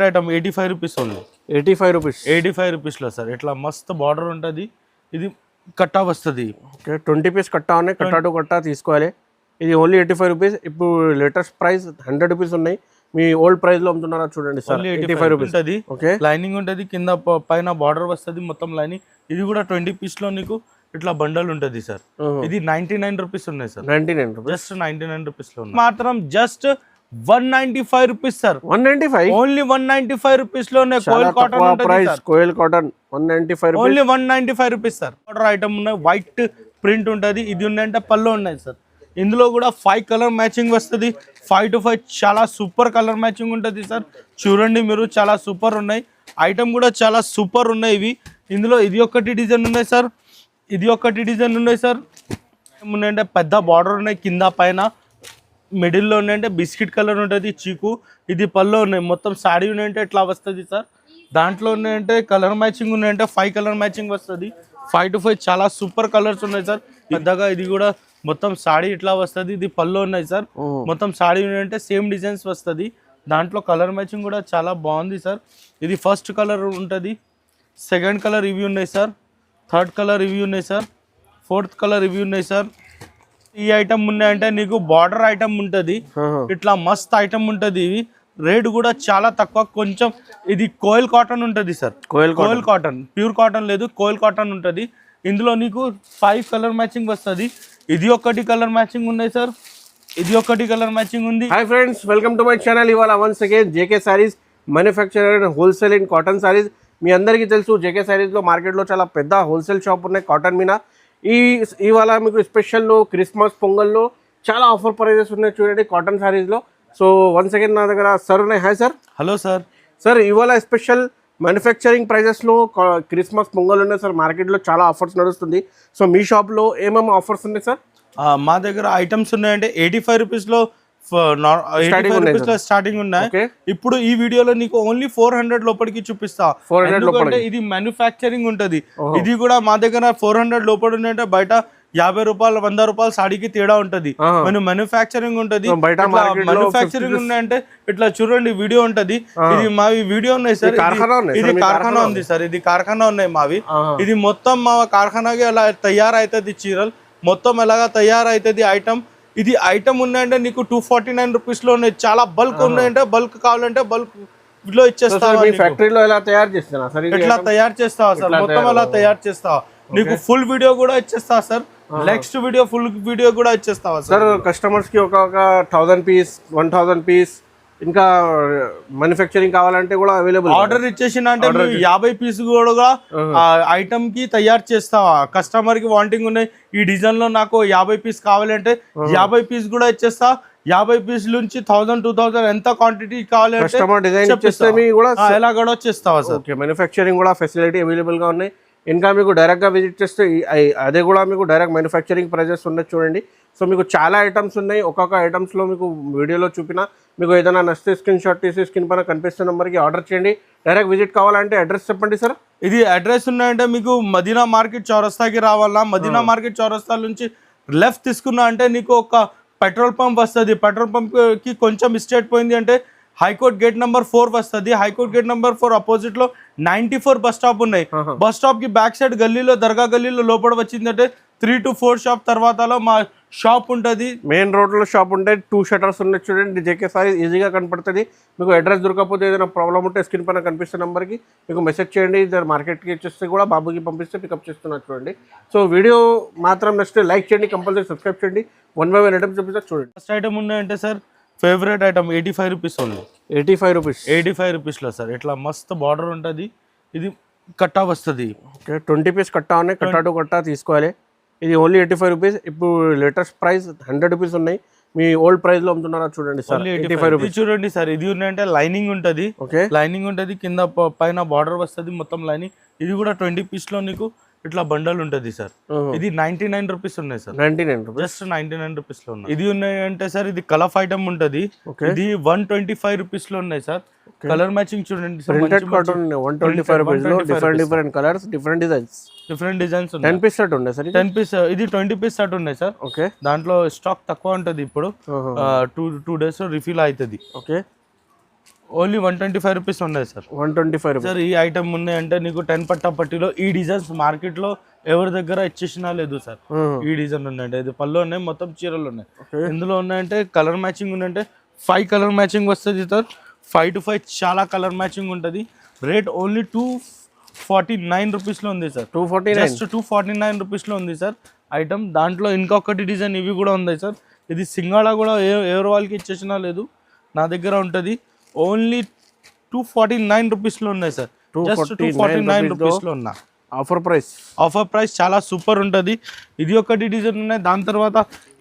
Item 85 rupees only. 85 rupees. 85 రూపీస్లో sir ఇట్లా మస్తు బార్డర్ ఉంటుంది. ఇది కట్టా వస్తుంది. ఓకే 20 పీస్ కట్టా ఉన్నాయి, కట్టా టు కట్టా తీసుకోవాలి. ఇది ఓన్లీ 85 రూపీస్. ఇప్పుడు లేటెస్ట్ ప్రైస్ 100 రూపీస్ ఉన్నాయి. మీ ఓల్డ్ ప్రైస్ లో అమ్ముతున్నారా చూడండి సార్. 85 రూపీస్ ఉంటుంది. లైనింగ్ ఉంటుంది, కింద పైన బార్డర్ వస్తుంది మొత్తం లైనింగ్. ఇది కూడా 20 పీస్ లో నీకు ఇట్లా బండల్ ఉంటుంది సార్. ఇది 99 రూపీస్ ఉన్నాయి సార్. 99 రూపీస్, జస్ట్ 99 రూపీస్ లో మాత్రం just 195 rupees sir. 195 only 195 rupees లోనే Koyal cotton price. Koyal cotton 195 rupees, only 195 rupees sir. Order item ఉన్నాయి, వైట్ ప్రింట్ ఉంటుంది. ఇది ఉన్నాయంటే పళ్ళు ఉన్నాయి సార్. ఇందులో కూడా 5 కలర్ మ్యాచింగ్ వస్తుంది. 5 to 5 చాలా సూపర్ కలర్ మ్యాచింగ్ ఉంటుంది సార్. చూడండి మీరు, చాలా సూపర్ ఉన్నాయి. ఐటమ్ కూడా చాలా సూపర్ ఉన్నాయి ఇవి. ఇందులో ఇది ఒకటి డిజైన్ ఉన్నాయి సార్, ఇది ఒకటి డిజైన్ ఉన్నాయి సార్. ఉన్నాయంటే పెద్ద బార్డర్ ఉన్నాయి, కింద పైన మిడిల్లో ఉన్నాయంటే బిస్కెట్ కలర్ ఉంటుంది చీకు. ఇది పళ్ళు ఉన్నాయి. మొత్తం సాడీ ఉన్నాయంటే ఇట్లా వస్తుంది సార్. దాంట్లో ఉన్నాయంటే కలర్ మ్యాచింగ్ ఉన్నాయంటే 5 కలర్ మ్యాచింగ్ వస్తుంది. 5 to 5 చాలా సూపర్ కలర్స్ ఉన్నాయి సార్. పెద్దగా ఇది కూడా మొత్తం సాడీ ఇట్లా వస్తుంది. ఇది పళ్ళు ఉన్నాయి సార్. మొత్తం సాడీ అంటే సేమ్ డిజైన్స్ వస్తుంది. దాంట్లో కలర్ మ్యాచింగ్ కూడా చాలా బాగుంది సార్. ఇది ఫస్ట్ కలర్ ఉంటుంది, సెకండ్ కలర్ ఇవి ఉన్నాయి సార్, థర్డ్ కలర్ ఇవి ఉన్నాయి సార్, ఫోర్త్ కలర్ ఇవి ఉన్నాయి సార్. ఈ ఐటమ్ ఉన్నాయంటే నీకు బార్డర్ ఐటమ్ ఉంటుంది. ఇట్లా మస్త్ ఐటమ్ ఉంటుంది. ఇవి రేట్ కూడా చాలా తక్కువ. కొంచెం ఇది కోయల్ కాటన్ ఉంటుంది సార్. కోయల్ కాటన్, ప్యూర్ కాటన్ లేదు, కోయల్ కాటన్ ఉంటుంది. ఇందులో నీకు 5 కలర్ మ్యాచింగ్ వస్తుంది. ఇది ఒకటి కలర్ మ్యాచింగ్ ఉన్నాయి సార్, ఇది ఒకటి కలర్ మ్యాచింగ్ ఉంది. Hi friends, welcome to my channel. ఇవాళ once again JK sarees manufacturer and wholesale in cotton sarees. మీ అందరికీ తెలుసు జేకే సారీస్లో మార్కెట్లో చాలా పెద్ద హోల్సేల్ షాప్ ఉన్నాయి కాటన్ మీద. ఇవాళ మీకు స్పెషల్లో క్రిస్మస్ పొంగల్లో చాలా ఆఫర్ ప్రైజెస్ ఉన్నాయి చూడండి కాటన్ సారీస్లో. సో వన్స్ అగైన్ నా దగ్గర సార్ ఉన్నాయి. Hi sir. Hello sir. Sir ఇవాళ స్పెషల్ మ్యానుఫ్యాక్చరింగ్ ప్రైజెస్లో క్రిస్మస్ పొంగల్ ఉన్నాయి సార్. మార్కెట్లో చాలా ఆఫర్స్ నడుస్తుంది. సో మీ షాప్లో ఏమేమి ఆఫర్స్ ఉన్నాయి సార్? మా దగ్గర ఐటమ్స్ ఉన్నాయంటే 85 రూపీస్లో స్టార్టింగ్ ఉన్నాయి. ఇప్పుడు ఈ వీడియోలో నీకు ఓన్లీ 400 లోపలికి చూపిస్తా. ఎందుకంటే ఇది మ్యానుఫ్యాక్చరింగ్ ఉంటుంది. ఇది కూడా మా దగ్గర 400 లోపల ఉన్నాయంటే బయట 50 రూపాయలు 100 రూపాయలు సాడీకి తేడా ఉంటది. మనం మ్యానుఫ్యాక్చరింగ్ ఉంటుంది. మ్యానుఫ్యాక్చరింగ్ ఉన్నాయంటే ఇట్లా చూడండి వీడియో ఉంటది. ఇది మావి వీడియో ఉన్నాయి సార్. ఇది కార్ఖానా ఉంది సార్. ఇది కార్ఖానా ఉన్నాయి మావి. ఇది మొత్తం మా కార్ఖానాకి అలా తయారైతుంది. చీరలు మొత్తం ఎలాగా తయారైతుంది ఐటమ్. ఇది ఐటమ్ ఉన్నాయంటే నీకు 249 రూపీస్ లో ఉన్నాయి. చాలా బల్క్ ఉన్నాయంటే బల్క్ కావాలంటే బల్క్ లో ఇచ్చేస్తావా? ఫ్యాక్టరీలో ఎలా తయారు చేస్తావా సార్? ఇట్లా తయారు చేస్తావా సార్? మొత్తం ఎలా తయారు చేస్తావా? నీకు ఫుల్ వీడియో కూడా ఇచ్చేస్తా sir. Next video full video కూడా ఇచ్చేస్తావా సార్? కస్టమర్స్ కి ఒక 1000 పీస్ 1000 పీస్ ఇంకా మ్యానుఫ్యాక్చరింగ్ కావాలంటే కూడా అవైలబుల్. ఆర్డర్ ఇచ్చేసిన అంటే 50 పీస్ కూడా ఐటమ్ కి తయారు చేస్తావా? కస్టమర్ కి వాంటింగ్ ఉన్నాయి, ఈ డిజైన్ లో నాకు 50 పీస్ కావాలంటే 50 పీస్ కూడా ఇచ్చేస్తా. 50 పీస్ నుంచి 1000 2000 ఎంత క్వాంటిటీ కావాలంటే ఎలా కూడా వచ్చేస్తావా సార్? మ్యానుఫ్యాక్చరింగ్ కూడా ఫెసిలిటీ అవైలబుల్ గా ఉన్నాయి. ఇంకా మీకు డైరెక్ట్గా విజిట్ చేస్తే అదే కూడా మీకు డైరెక్ట్ మ్యానుఫ్యాక్చరింగ్ ప్రైజెస్ ఉన్నాయి చూడండి. సో మీకు చాలా ఐటమ్స్ ఉన్నాయి. ఒక్కొక్క ఐటమ్స్లో మీకు వీడియోలో చూపిన మీకు ఏదైనా నచ్చితే స్క్రీన్ షాట్ తీసి స్క్రీన్ పైన కనిపిస్తున్న నెంబర్కి ఆర్డర్ చేయండి. డైరెక్ట్ విజిట్ కావాలంటే అడ్రస్ చెప్పండి సార్. ఇది అడ్రస్ ఉన్నాయంటే మీకు మదీనా మార్కెట్ చౌరస్తాకి రావాలా. మదీనా మార్కెట్ చౌరస్తా నుంచి లెఫ్ట్ తీసుకున్నా అంటే నీకు ఒక పెట్రోల్ పంప్ వస్తుంది. పెట్రోల్ పంప్కి కొంచెం మిస్టేక్ పోయింది అంటే హైకోర్ట్ గేట్ నెంబర్ 4 వస్తుంది. హైకోర్ట్ గేట్ నెంబర్ 4 అపోజిట్ లో 94 బస్ స్టాప్ ఉన్నాయి. బస్ స్టాప్ కి బ్యాక్ సైడ్ గల్లీలో దర్గా గల్లీలో లోపల వచ్చిందంటే 3 to 4 షాప్ తర్వాతలో మా షాప్ ఉంటుంది. మెయిన్ రోడ్ లో షాప్ ఉంటాయి. 2 షటర్స్ ఉన్నాయి చూడండి. జేకే సారీ ఈజీగా కనపడుతుంది. మీకు అడ్రస్ దొరకకపోతే ఏదైనా ప్రాబ్లం ఉంటే స్క్రీన్ పైన కనిపిస్తున్న నెంబర్కి మీకు మెసేజ్ చేయండి. మార్కెట్కి వచ్చేస్తే కూడా బాబుకి పంపిస్తే పికప్ చేస్తున్నారు చూడండి. సో వీడియో మాత్రం నెక్స్ట్ లైక్ చేయండి, కంపల్సరీ సబ్స్క్రైబ్ చేయండి. 1 by 1 ఐటమ్స్ చూపిస్తారు చూడండి. ఫస్ట్ ఐటమ్ ఉన్నాయంటే sir favourite item 85 rupees only. 85 rupees. 85 రూపీస్లో సార్ ఇట్లా మస్తు బార్డర్ ఉంటుంది. ఇది కట్టా వస్తుంది. ఓకే 20 పీస్ కట్టా ఉన్నాయి, కట్టా టు కట్టా తీసుకోవాలి. ఇది ఓన్లీ 85 రూపీస్. ఇప్పుడు లేటెస్ట్ ప్రైస్ 100 రూపీస్ ఉన్నాయి. మీ ఓల్డ్ ప్రైస్ లో అమ్ముతున్నారా చూడండి సార్. 85 రూపీస్ చూడండి సార్. ఇది ఉన్నాయంటే లైనింగ్ ఉంటుంది. లైనింగ్ ఉంటుంది, కింద పైన బార్డర్ వస్తుంది మొత్తం లైనింగ్. ఇది కూడా 20 పీస్ లో నీకు ఇట్లా బండల్ ఉంటుంది సార్. ఇది 99 రూపీస్ ఉన్నాయి సార్. 99 రూపీస్, జస్ట్ 99 రూపీస్ లో ఉన్నాయి. ఇది ఉన్నాయంటే సార్ ఇది కలఫ్ ఐటమ్ ఉంటుంది. ఇది 125 రూపీస్ లో ఉన్నాయి సార్. కలర్ మ్యాచింగ్ చూడండి సార్. ప్రింటెడ్ కాటన్ 125 రూపీస్ లో different colours, different designs 10 piece set ఉన్నాయి సార్. 10 పీస్ ఇది 20 పీస్ సెట్ ఉన్నాయి సార్. ఓకే దాంట్లో స్టాక్ తక్కువ ఉంటుంది. ఇప్పుడు 2 days లో రిఫిల్ అవుతుంది. ఓకే ఓన్లీ 125 రూపీస్ ఉన్నాయి సార్. 125 రూపీస్. సార్ ఈ ఐటమ్ ఉన్నాయంటే నీకు 10 పట్టా పట్టిలో ఈ డిజైన్స్ మార్కెట్లో ఎవరి దగ్గర ఇచ్చేసినా లేదు సార్. ఈ డిజైన్ ఉన్నాయంటే ఇది పళ్ళు ఉన్నాయి, మొత్తం చీరలు ఉన్నాయి. ఎందులో ఉన్నాయంటే కలర్ మ్యాచింగ్ ఉన్నాయంటే 5 కలర్ మ్యాచింగ్ వస్తుంది సార్. 5 to 5 చాలా కలర్ మ్యాచింగ్ ఉంటుంది. రేట్ ఓన్లీ 249 రూపీస్లో ఉంది సార్. 249 జస్ట్ 249 రూపీస్లో ఉంది సార్ ఐటమ్. దాంట్లో ఇంకొకటి డిజైన్ ఇవి కూడా ఉన్నాయి సార్. ఇది సింగాళ కూడా ఎవరి వాళ్ళకి ఇచ్చేసినా లేదు, నా దగ్గర ఉంటుంది. ఓన్లీ 249 రూపీస్లో ఉన్నాయి సార్. జస్ట్ 249 రూపీస్లో ఉన్నా. ఆఫర్ ప్రైస్ చాలా సూపర్ ఉంటుంది. ఇది ఒకటి డిజైన్ ఉన్నాయి, దాని తర్వాత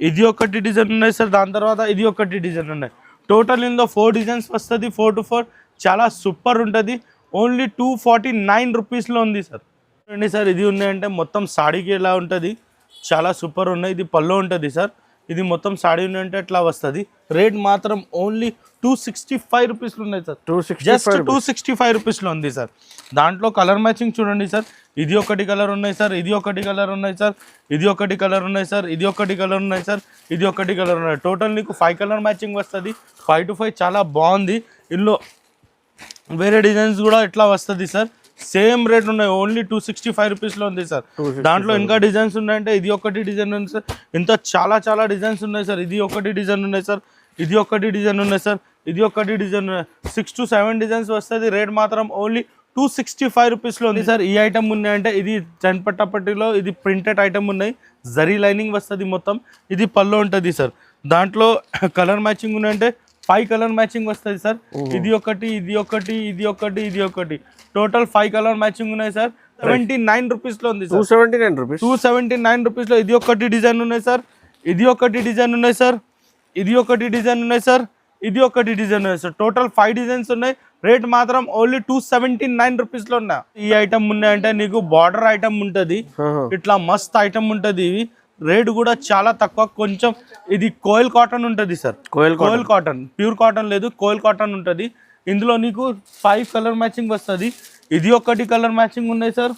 ఇది ఒకటి డిజైన్ ఉన్నాయి సార్, దాని తర్వాత ఇది ఒకటి డిజైన్ ఉన్నాయి. టోటల్ ఇందులో 4 డిజైన్స్ వస్తుంది, 4 to 4 చాలా సూపర్ ఉంటుంది. ఓన్లీ 249 రూపీస్లో ఉంది సార్. చూడండి సార్, ఇది ఉన్నాయంటే మొత్తం సాడీకి ఎలా ఉంటుంది, చాలా సూపర్ ఉన్నాయి. ఇది పళ్ళు ఉంటుంది సార్. ఇది మొత్తం సాడీ ఉన్నాయంటే ఎట్లా వస్తుంది. రేట్ మాత్రం ఓన్లీ 265 రూపీస్లో ఉన్నాయి సార్. జస్ట్ 265 రూపీస్లో ఉంది సార్. దాంట్లో కలర్ మ్యాచింగ్ చూడండి సార్. ఇది ఒకటి కలర్ ఉన్నాయి సార్, ఇది ఒకటి కలర్ ఉన్నాయి సార్, ఇది ఒకటి కలర్ ఉన్నాయి సార్, ఇది ఒకటి కలర్ ఉన్నాయి సార్, ఇది ఒకటి కలర్ ఉన్నాయి. టోటల్ నీకు 5 కలర్ మ్యాచింగ్ వస్తుంది. 5 to 5 చాలా బాగుంది. ఇందులో వేరే డిజైన్స్ కూడా ఎట్లా వస్తుంది సార్. సేమ్ రేట్ ఉన్నాయి, ఓన్లీ 265 రూపీస్లో ఉంది సార్. దాంట్లో ఇంకా డిజైన్స్ ఉన్నాయంటే ఇది ఒకటి డిజైన్ ఉంది సార్. ఇంత చాలా డిజైన్స్ ఉన్నాయి సార్. ఇది ఒకటి డిజైన్ ఉన్నాయి సార్, ఇది ఒకటి డిజైన్ ఉన్నాయి సార్, ఇది ఒకటి డిజైన్ 6 to 7 డిజైన్స్ వస్తుంది. రేట్ మాత్రం ఓన్లీ 265 రూపీస్లో ఉంది సార్. ఈ ఐటమ్ ఉన్నాయంటే ఇది 10 పట్టాపట్టిలో ఇది ప్రింటెడ్ ఐటమ్ ఉన్నాయి, జరీ లైనింగ్ వస్తుంది మొత్తం. ఇది పళ్ళు ఉంటుంది సార్. దాంట్లో కలర్ మ్యాచింగ్ ఉన్నాయంటే 5 కలర్ మ్యాచింగ్ వస్తుంది సార్. ఇది ఒకటి, ఇది ఒకటి, ఇది ఒకటి, ఇది ఒకటి, టోటల్ 5 కలర్ మ్యాచింగ్ ఉన్నాయి సార్. 79 రూపీస్లో ఉంది సార్. 279 రూపీస్లో ఇది ఒకటి డిజైన్ ఉన్నాయి సార్, ఇది ఒకటి డిజైన్ ఉన్నాయి సార్, ఇది ఒకటి డిజైన్ ఉన్నాయి సార్, ఇది ఒకటి డిజైన్ ఉన్నాయి సార్. టోటల్ 5 డిజైన్స్ ఉన్నాయి. రేట్ మాత్రం ఓన్లీ 279 రూపీస్లో ఉన్నాయి. ఈ ఐటమ్ ఉన్నాయంటే నీకు బార్డర్ ఐటమ్ ఉంటుంది, ఇట్లా మస్త్ ఐటమ్ ఉంటుంది. ఇవి రేట్ కూడా చాలా తక్కువ. కొంచెం ఇది కోయిల్ కాటన్ ఉంటుంది సార్. కోయిల్ కాటన్, ప్యూర్ కాటన్ లేదు, కోయిల్ కాటన్ ఉంటుంది. ఇందులో నీకు 5 కలర్ మ్యాచింగ్ వస్తుంది. ఇది ఒకటి కలర్ మ్యాచింగ్ ఉన్నాయి సార్,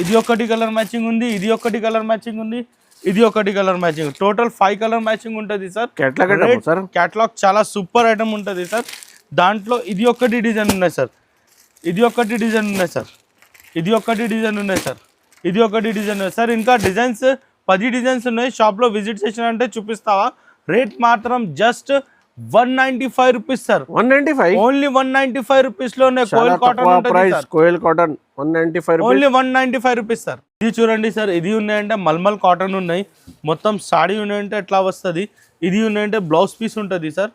ఇది ఒకటి కలర్ మ్యాచింగ్ ఉంది, ఇది ఒకటి కలర్ మ్యాచింగ్ ఉంది, ఇది ఒకటి colour matching. Total 5 colour matching ఉంటుంది సార్. క్యాటలాగ్ చాలా సూపర్ ఐటమ్ ఉంటుంది సార్. దాంట్లో ఇది ఒకటి డిజైన్ ఉన్నాయి సార్, ఇది ఒకటి డిజైన్ ఉన్నాయి సార్, ఇది ఒకటి డిజైన్ ఉన్నాయి సార్, ఇది ఒకటి డిజైన్ ఉన్నాయి సార్. ఇంకా డిజైన్స్ 10 డిజైన్స్ ఉన్నాయి. షాప్లో విజిట్ చేసిన అంటే చూపిస్తావా. రేట్ మాత్రం జస్ట్ 195 రూపీస్ సార్. 195 ఓన్లీ 195 రూపీస్లో ఉన్నాయి. కోయిల్ కాటన్ కోయిల్ కాటన్ 195 ఓన్లీ 195 రూపీస్ సార్. ఇది చూడండి సార్, ఇది ఉన్నాయంటే మల్మల్ కాటన్ ఉన్నాయి, మొత్తం సాడీ ఉన్నాయంటే ఎట్లా వస్తుంది. ఇది ఉన్నాయంటే బ్లౌజ్ పీస్ ఉంటుంది సార్.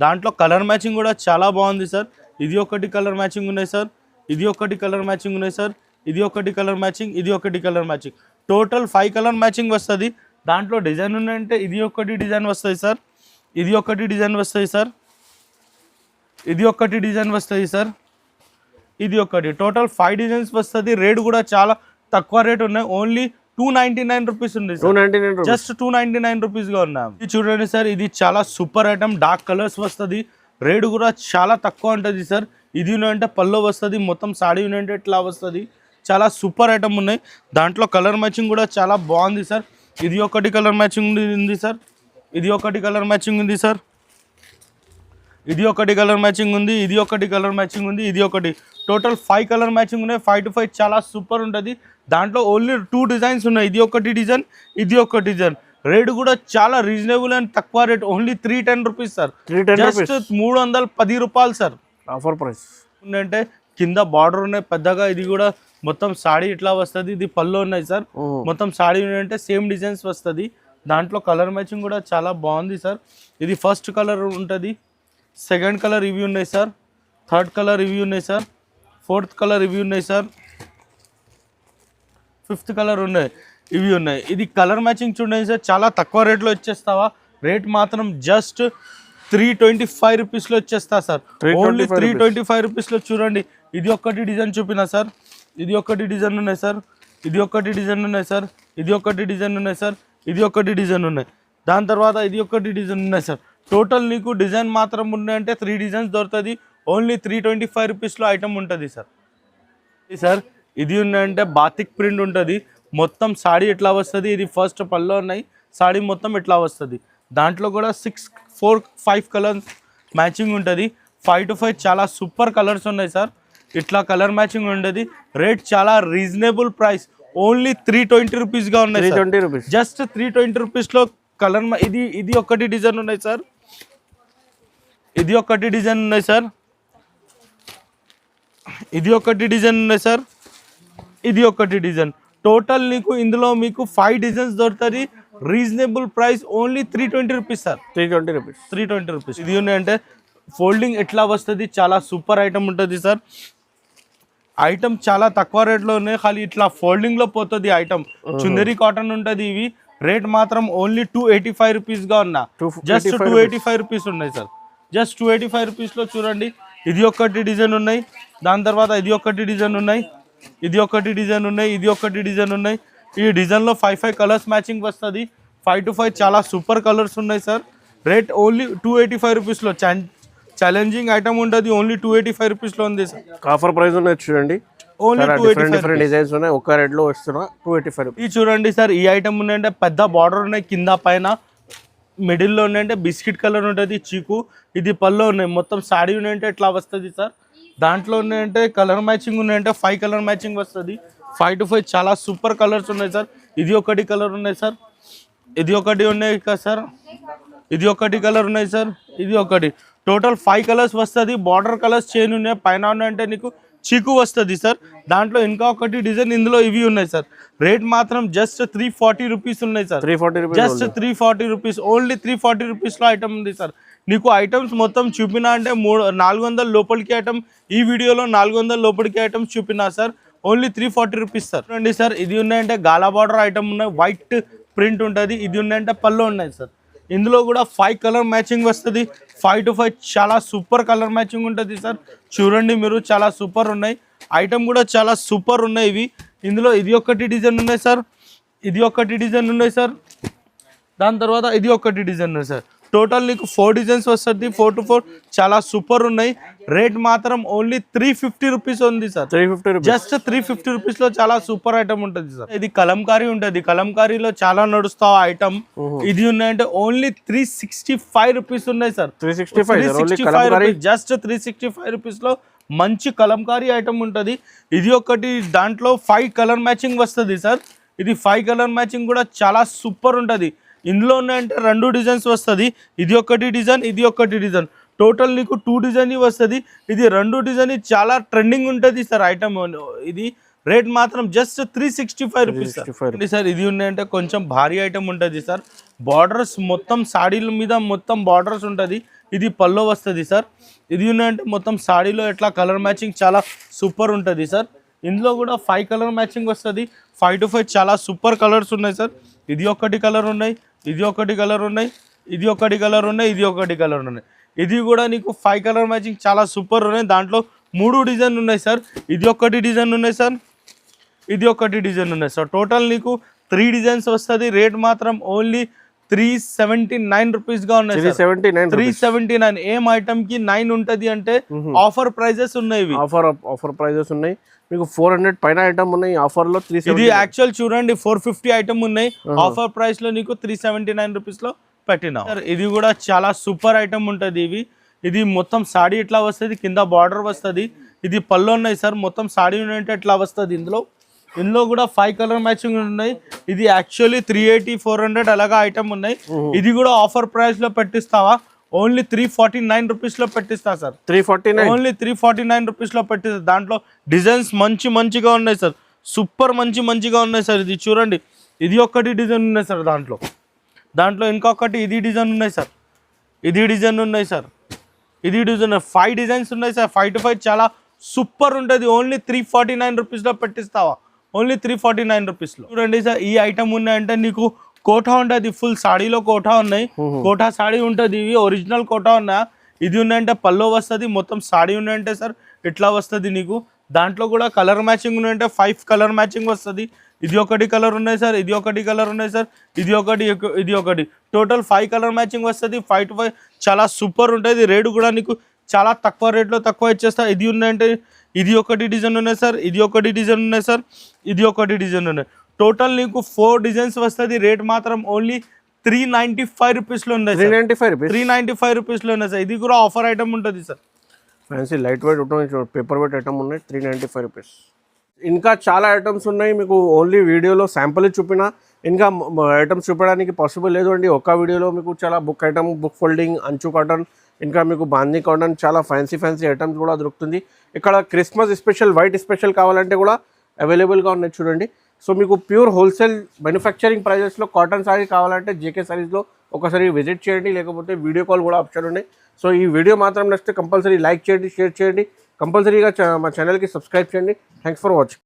దాంట్లో కలర్ మ్యాచింగ్ కూడా చాలా బాగుంది సార్. ఇది ఒకటి కలర్ మ్యాచింగ్ ఉన్నాయి సార్, ఇది ఒకటి కలర్ మ్యాచింగ్ ఉన్నాయి సార్, ఇది ఒకటి కలర్ మ్యాచింగ్, ఇది ఒకటి colour matching. Total 5 colour matching వస్తుంది. దాంట్లో డిజైన్ ఉన్నాయంటే ఇది ఒకటి డిజైన్ వస్తుంది సార్, ఇది ఒకటి డిజైన్ వస్తుంది సార్, ఇది ఒకటి డిజైన్ వస్తుంది సార్, ఇది ఒకటి. టోటల్ 5 డిజైన్స్ వస్తుంది. రేట్ కూడా చాలా తక్కువ రేట్ ఉన్నాయి. ఓన్లీ 299 రూపీస్ ఉంది సార్. జస్ట్ 299 రూపీస్గా ఉన్నాం. ఇది చూడండి సార్, ఇది చాలా సూపర్ ఐటమ్, డార్క్ కలర్స్ వస్తుంది. రేట్ కూడా చాలా తక్కువ ఉంటుంది సార్. ఇది అంటే పళ్ళు వస్తుంది, మొత్తం సాడీ అంటే ఇట్లా వస్తుంది. చాలా సూపర్ ఐటమ్ ఉన్నాయి. దాంట్లో కలర్ మ్యాచింగ్ కూడా చాలా బాగుంది సార్. ఇది ఒకటి కలర్ మ్యాచింగ్ ఉంది సార్, ఇది ఒకటి కలర్ మ్యాచింగ్ ఉంది సార్, ఇది ఒకటి కలర్ మ్యాచింగ్ ఉంది, ఇది ఒకటి కలర్ మ్యాచింగ్ ఉంది, ఇది ఒకటి. టోటల్ 5 కలర్ మ్యాచింగ్ ఉన్నాయి. 5 to 5 చాలా సూపర్ ఉంటుంది. దాంట్లో ఓన్లీ 2 డిజైన్స్ ఉన్నాయి, ఇది ఒకటి డిజైన్, ఇది ఒక డిజైన్. రేట్ కూడా చాలా రీజనబుల్ అండ్ తక్కువ rate. Only 310 rupees sir. Just 310 రూపాయలు సార్. ఆఫర్ ప్రైస్ అంటే కింద బార్డర్ ఉన్నాయి పెద్దగా. ఇది కూడా మొత్తం సాడీ ఇట్లా వస్తుంది. ఇది పళ్ళు ఉన్నాయి సార్, మొత్తం సాడీ అంటే సేమ్ డిజైన్స్ వస్తుంది. దాంట్లో కలర్ మ్యాచింగ్ కూడా చాలా బాగుంది సార్. ఇది ఫస్ట్ కలర్ ఉంటుంది, సెకండ్ కలర్ ఇవి ఉన్నాయి సార్, థర్డ్ కలర్ ఇవి ఉన్నాయి సార్, ఫోర్త్ కలర్ ఇవి ఉన్నాయి సార్, ఫిఫ్త్ కలర్ ఉన్నాయి, ఇవి ఉన్నాయి. ఇది కలర్ మ్యాచింగ్ చూడండి సార్, చాలా తక్కువ రేట్లో వచ్చేస్తావా. రేట్ మాత్రం జస్ట్ 325 రూపీస్లో వచ్చేస్తా సార్. ఓన్లీ 325 రూపీస్లో చూడండి. ఇది ఒక్కటి డిజైన్ చూపినా సార్, ఇది ఒకటి డిజైన్ ఉన్నాయి సార్, ఇది ఒకటి డిజైన్ ఉన్నాయి సార్, ఇది ఒకటి డిజైన్ ఉన్నాయి సార్, ఇది ఒకటి డిజైన్ ఉన్నాయి. దాని తర్వాత ఇది ఒకటి డిజైన్ ఉన్నాయి సార్. టోటల్ నీకు డిజైన్ మాత్రం ఉన్నాయంటే 3 డిజైన్స్ దొరుకుతుంది. ఓన్లీ 325 రూపీస్లో ఐటమ్ ఉంటుంది సార్. సార్ ఇది ఉన్నాయంటే బాతిక్ ప్రింట్ ఉంటుంది, మొత్తం సాడీ ఎట్లా వస్తుంది. ఇది ఫస్ట్ పళ్ళు ఉన్నాయి, సాడీ మొత్తం ఎట్లా వస్తుంది. దాంట్లో కూడా 5 కలర్స్ మ్యాచింగ్ ఉంటుంది. 5 to 5 చాలా సూపర్ కలర్స్ ఉన్నాయి సార్. ఇట్లా కలర్ మ్యాచింగ్ ఉంటుంది. రేట్ చాలా రీజనబుల్ ప్రైస్, ఓన్లీ 320 రూపీస్గా ఉన్నాయి. 320 రూపీస్, జస్ట్ 320 రూపీస్లో కలర్. ఇది ఒకటి డిజైన్ ఉన్నాయి సార్. ఇది ఒకటి డిజైన్ ఉన్నాయి సార్. ఇది ఒకటి డిజైన్ ఉన్నాయి సార్. ఇది ఒకటి డిజైన్. టోటల్ నీకు ఇందులో మీకు 5 డిజైన్స్ దొరుకుతుంది. Reasonable price, only 320 rupees sir. 320 rupees, 320 rupees. ఇది ఉన్నాయంటే ఫోల్డింగ్ ఎట్లా వస్తుంది, చాలా సూపర్ ఐటమ్ ఉంటుంది సార్. ఐటమ్ చాలా తక్కువ రేట్లో ఉన్నాయి, ఖాళీ ఇట్లా ఫోల్డింగ్లో పోతుంది ఐటమ్. చుందరి కాటన్ ఉంటుంది. ఇవి రేట్ మాత్రం ఓన్లీ 285 రూపీస్గా ఉన్నా. జస్ట్ 285 రూపీస్ ఉన్నాయి సార్. జస్ట్ 285 రూపీస్లో చూడండి. ఇది ఒకటి డిజైన్ ఉన్నాయి. దాని తర్వాత ఇది ఒకటి డిజైన్ ఉన్నాయి. ఇది ఒకటి డిజైన్ ఉన్నాయి. ఇది ఒకటి డిజైన్ ఉన్నాయి. ఈ డిజైన్లో 5 కలర్స్ మ్యాచింగ్ వస్తుంది. 5 to 5 చాలా సూపర్ కలర్స్ ఉన్నాయి సార్. రేట్ ఓన్లీ 285 రూపీస్లో. ఛాలెంజింగ్ ఐటమ్ ఉంటుంది. ఓన్లీ 285 రూపీస్లో ఉంది సార్. ఆఫర్ ప్రైస్ ఉన్నాయి చూడండి. ఓన్లీ డిఫరెంట్ డిజైన్స్ ఉన్నాయి. ఒక రేట్లో వస్తున్నా 285 రూపీస్. ఇది చూడండి సార్. ఈ ఐటమ్ ఉన్నాయంటే పెద్ద బార్డర్ ఉన్నాయి, కింద పైన మిడిల్లో ఉన్నాయంటే బిస్కెట్ కలర్ ఉంటుంది, చీకు. ఇది పళ్ళు ఉన్నాయి. మొత్తం సాడీ ఉన్నాయంటే ఎట్లా వస్తుంది సార్. దాంట్లో ఉన్నాయంటే కలర్ మ్యాచింగ్ ఉన్నాయంటే 5 కలర్ మ్యాచింగ్ వస్తుంది. 5 to 5 చాలా సూపర్ కలర్స్ ఉన్నాయి సార్. ఇది ఒకటి కలర్ ఉన్నాయి సార్. ఇది ఒకటి ఉన్నాయి కదా సార్. ఇది ఒకటి కలర్ ఉన్నాయి సార్. ఇది ఒకటి. టోటల్ 5 కలర్స్ వస్తుంది. బార్డర్ కలర్స్ చేంజ్ ఉన్నాయి. పైన ఉన్నాయంటే నీకు చీకు వస్తుంది సార్. దాంట్లో ఇంకా ఒకటి డిజైన్ ఇందులో ఇవి ఉన్నాయి సార్. రేట్ మాత్రం జస్ట్ 340 రూపీస్ ఉన్నాయి sir. 340 rupees, just 340 rupees. Only 340 రూపీస్లో ఐటమ్ ఉంది సార్. నీకు ఐటమ్స్ మొత్తం చూపినా అంటే 400 లోపలికి ఐటమ్. ఈ వీడియోలో 400 లోపలికి ఐటమ్స్ చూపినా సార్. Only 340 rupees sir. చూడండి సార్. ఇది ఉన్నాయంటే గాలా బార్డర్ ఐటమ్ ఉన్నాయి. వైట్ ప్రింట్ ఉంటుంది. ఇది ఉన్నాయంటే పళ్ళు ఉన్నాయి సార్. ఇందులో కూడా 5 కలర్ మ్యాచింగ్ వస్తుంది. 5 to 5 చాలా సూపర్ కలర్ మ్యాచింగ్ ఉంటుంది సార్. చూడండి మీరు, చాలా సూపర్ ఉన్నాయి. ఐటమ్ కూడా చాలా సూపర్ ఉన్నాయి ఇవి. ఇందులో ఇది ఒకటి డిజైన్ ఉన్నాయి సార్. ఇది ఒకటి డిజైన్ ఉన్నాయి సార్. దాని తర్వాత ఇది ఒకటి డిజైన్ ఉన్నాయి సార్. టోటల్ నీకు 4 డిజైన్స్ వస్తుంది. 4 to 4 చాలా సూపర్ ఉన్నాయి. రేట్ మాత్రం ఓన్లీ 350 రూపీస్ ఉంది సార్. 350 రూపీస్. జస్ట్ 350 రూపీస్లో చాలా సూపర్ ఐటమ్ ఉంటుంది సార్. ఇది కలంకారీ ఉంటుంది. కలంకారీలో చాలా నడుస్తావు ఐటమ్. ఇది ఉన్నాయంటే ఓన్లీ 365 రూపీస్ ఉన్నాయి సార్. 365 జస్ట్ 365 రూపీస్లో మంచి కలంకారీ ఐటమ్ ఉంటుంది. ఇది ఒకటి. దాంట్లో 5 కలర్ మ్యాచింగ్ వస్తుంది సార్. ఇది 5 కలర్ మ్యాచింగ్ కూడా చాలా సూపర్ ఉంటుంది. ఇందులో ఉన్నాయంటే 2 డిజైన్స్ వస్తుంది. ఇది ఒకటి డిజైన్, ఇది ఒకటి డిజైన్. టోటల్ నీకు 2 డిజైన్ వస్తుంది. ఇది 2 డిజైన్ చాలా ట్రెండింగ్ ఉంటుంది సార్ ఐటమ్. ఇది రేట్ మాత్రం జస్ట్ 365 రూపీస్ సార్. ఇది ఉన్నాయంటే కొంచెం భారీ ఐటమ్ ఉంటుంది సార్. బార్డర్స్ మొత్తం సాడీల మీద మొత్తం బార్డర్స్ ఉంటుంది. ఇది పల్లో వస్తుంది సార్. ఇది ఉన్నాయంటే మొత్తం సాడీలో ఎట్లా కలర్ మ్యాచింగ్ చాలా సూపర్ ఉంటుంది సార్. ఇందులో కూడా 5 కలర్ మ్యాచింగ్ వస్తుంది. 5 to 5 చాలా సూపర్ కలర్స్ ఉన్నాయి సార్. ఇది ఒకటి కలర్ ఉన్నాయి. ఇది ఒకటి కలర్ ఉన్నాయి. ఇది ఒకటి కలర్ ఉన్నాయి. ఇది ఒకటి కలర్ ఉన్నాయి. ఇది కూడా నీకు 5 కలర్ మ్యాచింగ్ చాలా సూపర్ ఉన్నాయి. దాంట్లో 3 డిజైన్ ఉన్నాయి సార్. ఇది ఒకటి డిజైన్ ఉన్నాయి సార్. ఇది ఒకటి డిజైన్ ఉన్నాయి సార్. టోటల్ నీకు 3 డిజైన్స్ వస్తుంది. రేట్ మాత్రం ఓన్లీ 379 రూపీస్గా ఉన్నాయి. 379. ఏం ఐటమ్ కి 9 ఉంటుంది అంటే ఆఫర్ ప్రైజెస్ ఉన్నాయి. ఆఫర్ ప్రైజెస్ ఉన్నాయి. మీకు 400 పైన ఐటమ్ ఉన్నాయి ఆఫర్ లో. ఇది యాక్చువల్ చూడండి 450 ఐటమ్ ఉన్నాయి. ఆఫర్ ప్రైస్ లో నీకు 379 రూపీస్ లో పెట్టినా. ఇది కూడా చాలా సూపర్ ఐటమ్ ఉంటుంది. ఇది మొత్తం సాడీ ఇట్లా వస్తుంది. కింద బార్డర్ వస్తుంది. ఇది పళ్ళు ఉన్నాయి సార్. మొత్తం సాడీ ఉంటే ఇట్లా వస్తుంది. ఇందులో కూడా 5 కలర్ మ్యాచింగ్ ఉన్నాయి. ఇది యాక్చువల్లీ 380, 400 అలాగా ఐటమ్ ఉన్నాయి. ఇది కూడా ఆఫర్ ప్రైస్ లో పెట్టిస్తావా? ఓన్లీ 349 రూపీస్లో పెట్టిస్తా సార్. 349, ఓన్లీ 349 రూపీస్లో పెట్టిస్తా. దాంట్లో డిజైన్స్ మంచిగా ఉన్నాయి సార్. సూపర్ మంచిగా ఉన్నాయి సార్. ఇది చూడండి. ఇది ఒకటి డిజైన్ ఉన్నాయి సార్. దాంట్లో ఇంకొకటి ఇది డిజైన్ ఉన్నాయి సార్. ఇది డిజైన్ ఉన్నాయి సార్. ఇది డిజైన్ 5 డిజైన్స్ ఉన్నాయి సార్. 5 to 5 చాలా సూపర్ ఉంటుంది. ఓన్లీ 349 రూపీస్లో పెట్టిస్తావా? ఓన్లీ 349 రూపీస్లో. చూడండి సార్. ఈ ఐటమ్ ఉన్నాయంటే నీకు కోటా ఉంటుంది. ఫుల్ సాడీలో కోటా ఉన్నాయి. కోటా సాడీ ఉంటుంది. ఇవి ఒరిజినల్ కోటా ఉన్నాయా? ఇది ఉన్నాయంటే పల్లో వస్తుంది. మొత్తం సాడీ ఉన్నాయంటే సార్ ఇట్లా వస్తుంది నీకు. దాంట్లో కూడా కలర్ మ్యాచింగ్ ఉన్నాయంటే 5 కలర్ మ్యాచింగ్ వస్తుంది. ఇది ఒకటి కలర్ ఉన్నాయి సార్. ఇది ఒకటి కలర్ ఉన్నాయి సార్. ఇది ఒకటి. టోటల్ 5 కలర్ మ్యాచింగ్ వస్తుంది. 5 to 5 చాలా సూపర్ ఉంటుంది. రేటు కూడా నీకు చాలా తక్కువ రేట్లో తక్కువ ఇచ్చేస్తా. ఇది ఉన్నాయంటే ఇది ఒకటి డిజైన్ ఉన్నాయి సార్. ఇది ఒకటి డిజైన్ ఉన్నాయి సార్. ఇది ఒకటి డిజైన్ ఉన్నాయి. టోటల్ నీకు 4 డిజైన్స్ వస్తుంది. రేట్ మాత్రం ఓన్లీ 395 రూపీస్లో ఉన్నాయి 395 రూపీస్ 395 రూపీస్లో ఉన్నాయి సార్. ఇది కూడా ఆఫర్ ఐటమ్ ఉంటుంది సార్. ఫ్యాన్సీ లైట్ వెయిట్ ఉంటుంది, పేపర్ వెయిట్ ఐటమ్ ఉన్నాయి 395 రూపీస్. ఇంకా చాలా ఐటమ్స్ ఉన్నాయి, మీకు ఓన్లీ వీడియోలో శాంపుల్ చూపిన, ఇంకా ఐటమ్స్ చూపడానికి పాసిబుల్ లేదు అండి. ఒక్క వీడియోలో మీకు చాలా బుక్ ఐటమ్, బుక్ ఫోల్డింగ్, అంచు కాటన్, ఇంకా మీకు బాందీ కాటన్, చాలా ఫ్యాన్సీ ఐటమ్స్ కూడా దొరుకుతుంది. ఇక్కడ క్రిస్మస్ స్పెషల్, వైట్ స్పెషల్ కావాలంటే కూడా అవైలబుల్గా ఉన్నాయి చూడండి. సో మీకు ప్యూర్ హోల్సేల్ మ్యానుఫ్యాక్చరింగ్ ప్రైజెస్లో కాటన్ సారీ కావాలంటే జేకే సారీస్లో ఒకసారి విజిట్ చేయండి, లేకపోతే వీడియో కాల్ కూడా ఆప్షన్ ఉన్నాయి. సో ఈ వీడియో మాత్రం నచ్చితే కంపల్సరీ లైక్ చేయండి, షేర్ చేయండి, కంపల్సరీగా మా ఛానల్కి సబ్స్క్రైబ్ చేయండి. Thanks for watching.